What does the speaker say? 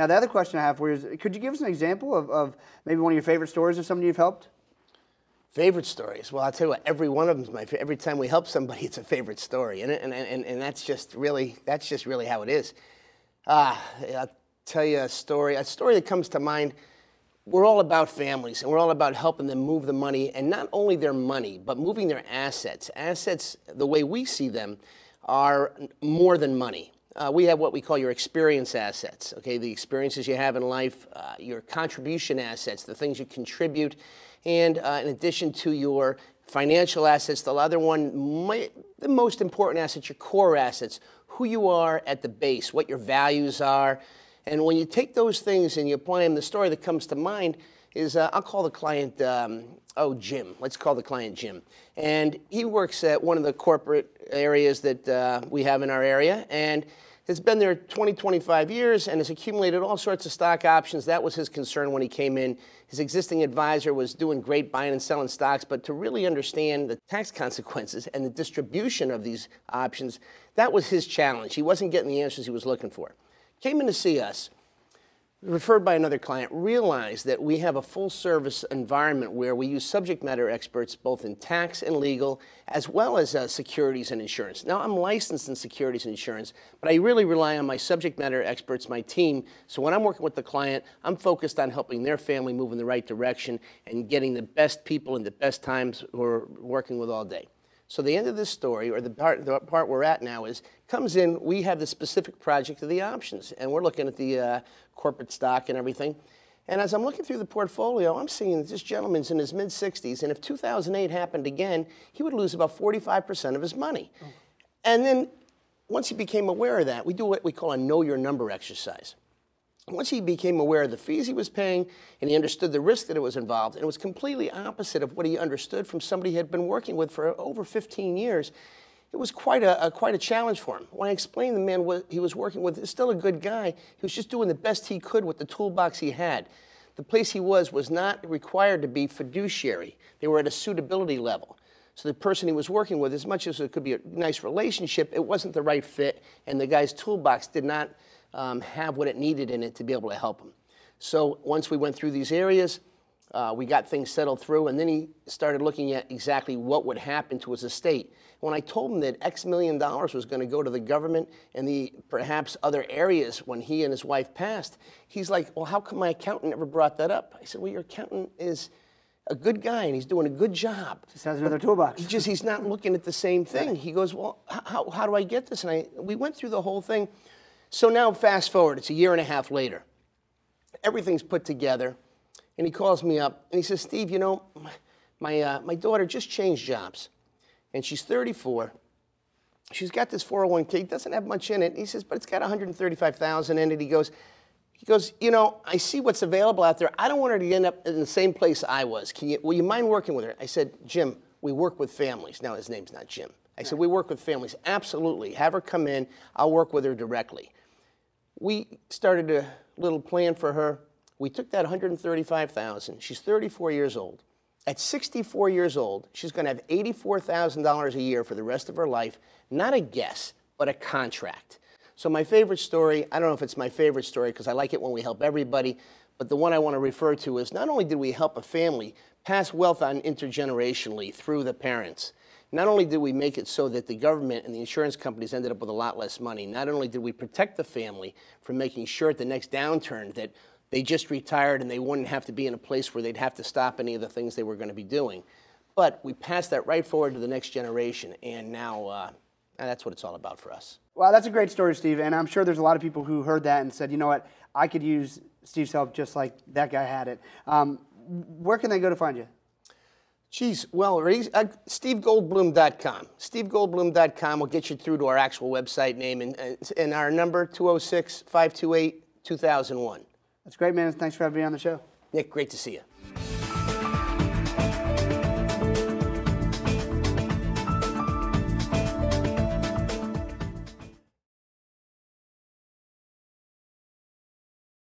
Now, the other question I have for you is, could you give us an example of maybe one of your favorite stories of somebody you've helped? Favorite stories? Well, I'll tell you what, every one of them is my favorite. Every time we help somebody, it's a favorite story, and that's just really how it is. I'll tell you a story that comes to mind. We're all about families, and we're all about helping them move the money, and not only their money, but moving their assets. Assets, the way we see them, are more than money. We have what we call your experience assets, okay? The experiences you have in life, your contribution assets, the things you contribute, and in addition to your financial assets, the other one, the most important asset, your core assets, who you are at the base, what your values are. And when you take those things and you apply them, the story that comes to mind is, I'll call the client, Jim. Let's call the client Jim. And he works at one of the corporate areas that we have in our area, and has been there 20, 25 years and has accumulated all sorts of stock options. That was his concern when he came in. His existing advisor was doing great buying and selling stocks, but to really understand the tax consequences and the distribution of these options, that was his challenge. He wasn't getting the answers he was looking for. Came in to see us, referred by another client, realized that we have a full-service environment where we use subject matter experts both in tax and legal, as well as securities and insurance. Now, I'm licensed in securities and insurance, but I really rely on my subject matter experts, my team. So when I'm working with the client, I'm focused on helping their family move in the right direction and getting the best people in the best times who we're working with all day. So the end of this story, or the part we're at now, is comes in, we have the specific project of the options, and we're looking at the corporate stock and everything. And as I'm looking through the portfolio, I'm seeing that this gentleman's in his mid-60s, and if 2008 happened again, he would lose about 45% of his money. Oh. And then once he became aware of that, we do what we call a know your number exercise. Once he became aware of the fees he was paying and he understood the risk that it was involved, and it was completely opposite of what he understood from somebody he had been working with for over 15 years, it was quite a challenge for him. When I explained the man what he was working with, is still a good guy. He was just doing the best he could with the toolbox he had. The place he was not required to be fiduciary. They were at a suitability level. So the person he was working with, as much as it could be a nice relationship, it wasn't the right fit, and the guy's toolbox did not have what it needed in it to be able to help him. So once we went through these areas, we got things settled through, and then he started looking at exactly what would happen to his estate. When I told him that X million dollars was going to go to the government and the perhaps other areas when he and his wife passed, he's like, well, how come my accountant never brought that up? I said, well, your accountant is a good guy and he's doing a good job. Just has another toolbox. He's not looking at the same thing. He goes, well, how do I get this? And we went through the whole thing. So now fast forward, it's a year and a half later. Everything's put together, and he calls me up, and he says, Steve, you know, my daughter just changed jobs, and she's 34. She's got this 401k, doesn't have much in it. He says, but it's got $135,000 in it. He goes, you know, I see what's available out there. I don't want her to end up in the same place I was. Will you mind working with her? I said, Jim, we work with families. Now, his name's not Jim. I said, we work with families. Absolutely. Have her come in. I'll work with her directly. We started a little plan for her. We took that $135,000. She's 34 years old. At 64 years old, she's going to have $84,000 a year for the rest of her life. Not a guess, but a contract. So my favorite story, I don't know if it's my favorite story because I like it when we help everybody, but the one I want to refer to is not only did we help a family pass wealth on intergenerationally through the parents, not only did we make it so that the government and the insurance companies ended up with a lot less money, not only did we protect the family from making sure at the next downturn that they just retired and they wouldn't have to be in a place where they'd have to stop any of the things they were going to be doing, but we passed that right forward to the next generation, and now that's what it's all about for us. Well, that's a great story, Steve, and I'm sure there's a lot of people who heard that and said, you know what, I could use Steve's help just like that guy had it. Where can they go to find you? Geez, well, SteveGoldbloom.com. SteveGoldbloom.com will get you through to our actual website name and our number, 206-528-2001. That's great, man. Thanks for having me on the show. Nick, great to see you.